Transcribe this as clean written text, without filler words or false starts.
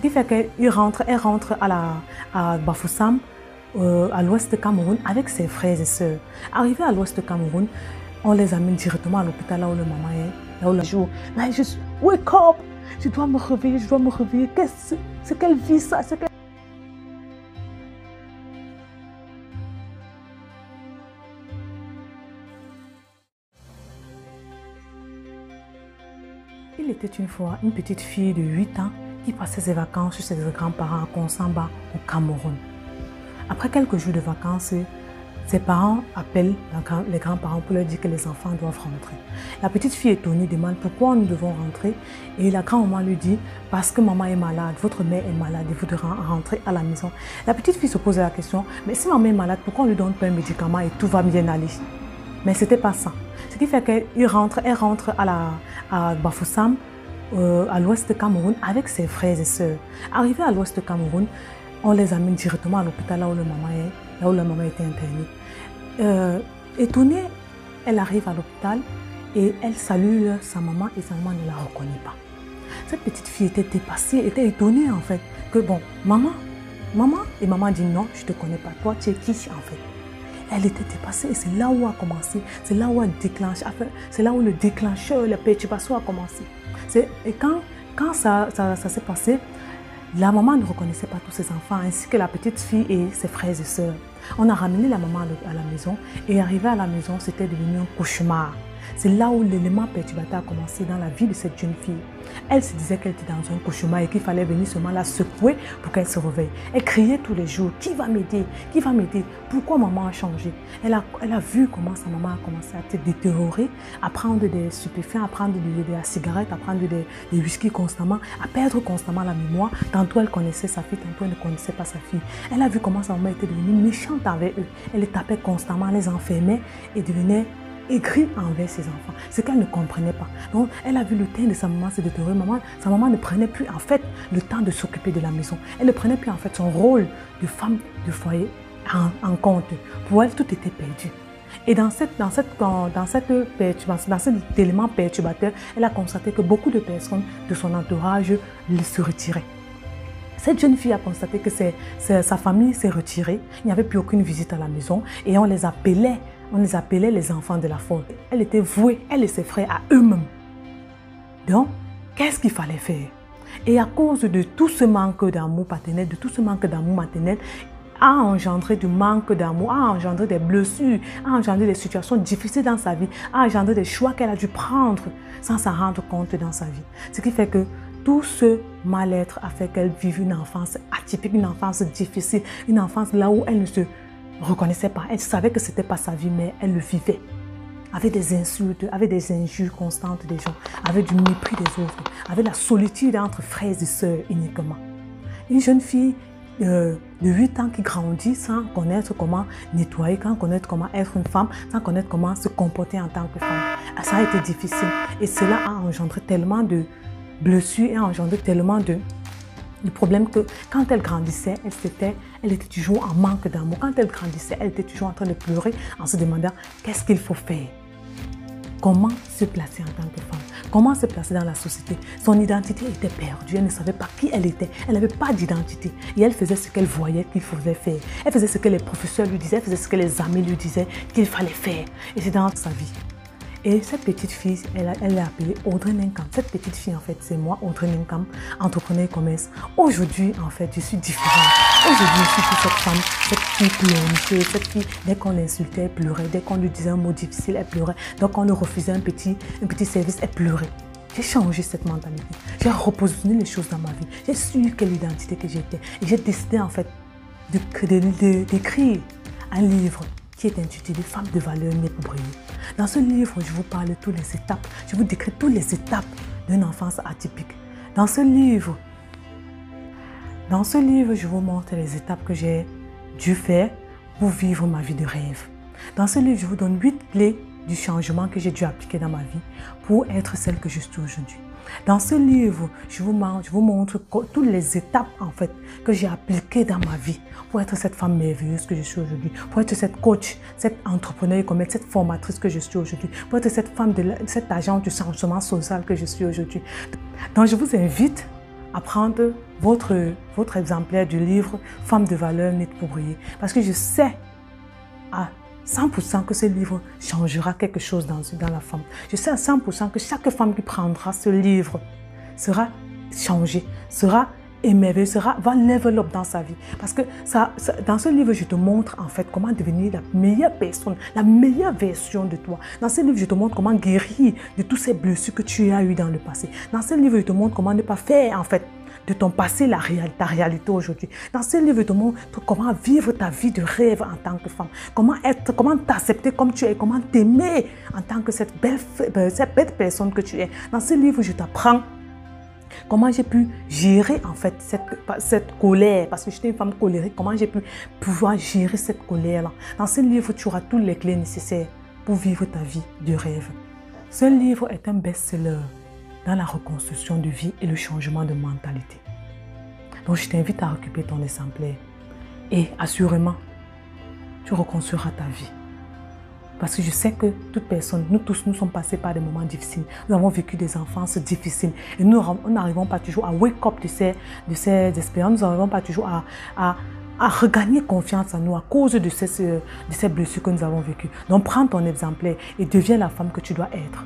qui fait qu'elle rentre à Bafoussam, à l'ouest de Cameroun, avec ses frères et sœurs. Arrivée à l'ouest de Cameroun, on les amène directement à l'hôpital, là où le maman est, là où le jour. Là, je suis, wake up! Je dois me réveiller, je dois me réveiller. C'est quelle vie ça? Il était une fois une petite fille de 8 ans qui passait ses vacances chez ses grands-parents à Konsamba, au Cameroun. Après quelques jours de vacances, ses parents appellent les grands-parents pour leur dire que les enfants doivent rentrer. La petite fille étonnée demande pourquoi nous devons rentrer et la grand-maman lui dit parce que maman est malade, votre mère est malade et vous devez rentrer à la maison. La petite fille se pose la question, mais si maman est malade, pourquoi on ne lui donne pas un médicament et tout va bien aller? Mais ce n'était pas ça. Ce qui fait qu'elle rentre à Bafoussam, à l'ouest de Cameroun, avec ses frères et sœurs. Arrivée à l'ouest de Cameroun, on les amène directement à l'hôpital, là où la maman était internée. Étonnée, elle arrive à l'hôpital et elle salue sa maman et sa maman ne la reconnaît pas. Cette petite fille était dépassée, était étonnée en fait, que bon, maman, et maman dit non, je ne te connais pas, toi tu es qui en fait? Elle était dépassée et c'est là où a commencé, c'est là où elle déclenche, c'est là où le déclencheur, la perturbation a commencé. Et quand ça s'est passé, la maman ne reconnaissait pas tous ses enfants, ainsi que la petite fille et ses frères et sœurs. On a ramené la maman à la maison et arrivé à la maison, c'était devenu un cauchemar. C'est là où l'élément perturbateur a commencé dans la vie de cette jeune fille. Elle se disait qu'elle était dans un cauchemar et qu'il fallait venir seulement la secouer pour qu'elle se réveille. Elle criait tous les jours, qui va m'aider? Qui va m'aider? Pourquoi maman a changé? Elle a vu comment sa maman a commencé à se détériorer, à prendre des stupéfiants, à prendre de la cigarette, à prendre des whisky constamment, à perdre constamment la mémoire. Tantôt elle connaissait sa fille, tantôt elle ne connaissait pas sa fille. Elle a vu comment sa maman était devenue méchante avec eux. Elle les tapait constamment, les enfermait et devenait aigrie envers ses enfants, ce qu'elle ne comprenait pas. Donc, elle a vu le teint de sa maman se détériorer. Sa maman ne prenait plus en fait le temps de s'occuper de la maison. Elle ne prenait plus en fait son rôle de femme de foyer en compte. Pour elle, tout était perdu. Et dans cet élément perturbateur, elle a constaté que beaucoup de personnes de son entourage se retiraient. Cette jeune fille a constaté que sa famille s'est retirée. Il n'y avait plus aucune visite à la maison et on les appelait les enfants de la folle. Elle était vouée, elle et ses frères, à eux-mêmes. Donc, qu'est-ce qu'il fallait faire? Et à cause de tout ce manque d'amour paternel, de tout ce manque d'amour maternel, a engendré du manque d'amour, a engendré des blessures, a engendré des situations difficiles dans sa vie, a engendré des choix qu'elle a dû prendre sans s'en rendre compte dans sa vie. Ce qui fait que tout ce mal-être a fait qu'elle vive une enfance atypique, une enfance difficile, une enfance là où elle ne se reconnaissait pas. Elle savait que ce n'était pas sa vie, mais elle le vivait. Avec des insultes, avec des injures constantes des gens, avec du mépris des autres, avec la solitude entre frères et sœurs uniquement. Une jeune fille de 8 ans qui grandit sans connaître comment nettoyer, sans connaître comment être une femme, sans connaître comment se comporter en tant que femme. Ça a été difficile et cela a engendré tellement de blessures et a engendré tellement de problèmes que quand elle grandissait, elle était toujours en manque d'amour. Quand elle grandissait, elle était toujours en train de pleurer en se demandant qu'est-ce qu'il faut faire. Comment se placer en tant que femme? Comment se placer dans la société? Son identité était perdue, elle ne savait pas qui elle était, elle n'avait pas d'identité. Et elle faisait ce qu'elle voyait qu'il fallait faire. Elle faisait ce que les professeurs lui disaient, elle faisait ce que les amis lui disaient qu'il fallait faire. Et c'est dans sa vie. Et cette petite fille, elle l'a appelée Audrey Nenkam. Cette petite fille, en fait, c'est moi, Audrey Nenkam, entrepreneur commerce. Aujourd'hui, en fait, je suis différente. Aujourd'hui, je suis plus cette femme, cette fille plongée, cette fille, dès qu'on l'insultait, elle pleurait. Dès qu'on lui disait un mot difficile, elle pleurait. Dès qu'on lui refusait un petit service, elle pleurait. J'ai changé cette mentalité. J'ai repositionné les choses dans ma vie. J'ai su quelle identité que j'étais. Et j'ai décidé, en fait, d'écrire un livre qui est intitulé « Femme de valeur née pour briller ». Dans ce livre, je vous parle de toutes les étapes, je vous décris toutes les étapes d'une enfance atypique. Dans ce livre, je vous montre les étapes que j'ai dû faire pour vivre ma vie de rêve. Dans ce livre, je vous donne 8 clés du changement que j'ai dû appliquer dans ma vie pour être celle que je suis aujourd'hui. Dans ce livre, je vous montre toutes les étapes en fait que j'ai appliquées dans ma vie pour être cette femme merveilleuse que je suis aujourd'hui, pour être cette coach, cette entrepreneur commerce, cette formatrice que je suis aujourd'hui, pour être cette femme, cette agente du changement social que je suis aujourd'hui. Donc je vous invite à prendre votre exemplaire du livre Femme de valeur née pour briller. Parce que je sais à 100% que ce livre changera quelque chose dans la femme. Je sais à 100% que chaque femme qui prendra ce livre sera changée, sera émerveillée, va level up dans sa vie. Parce que dans ce livre, je te montre en fait comment devenir la meilleure personne, la meilleure version de toi. Dans ce livre, je te montre comment guérir de tous ces blessures que tu as eues dans le passé. Dans ce livre, je te montre comment ne pas faire en fait de ton passé ta réalité aujourd'hui. Dans ce livre, je te montre comment vivre ta vie de rêve en tant que femme. Comment t'accepter comme tu es, comment t'aimer en tant que cette belle personne que tu es. Dans ce livre, je t'apprends comment j'ai pu gérer en fait cette colère, parce que j'étais une femme colérique, comment j'ai pu pouvoir gérer cette colère-là. Dans ce livre, tu auras toutes les clés nécessaires pour vivre ta vie de rêve. Ce livre est un best-seller dans la reconstruction de vie et le changement de mentalité. Donc je t'invite à récupérer ton exemplaire et assurément, tu reconstruiras ta vie. Parce que je sais que toute personne, nous tous, nous sommes passés par des moments difficiles. Nous avons vécu des enfances difficiles. Et nous n'arrivons pas toujours à wake up de ces expériences. Nous n'arrivons pas toujours à regagner confiance en nous à cause de ces blessures que nous avons vécues. Donc prends ton exemplaire et deviens la femme que tu dois être.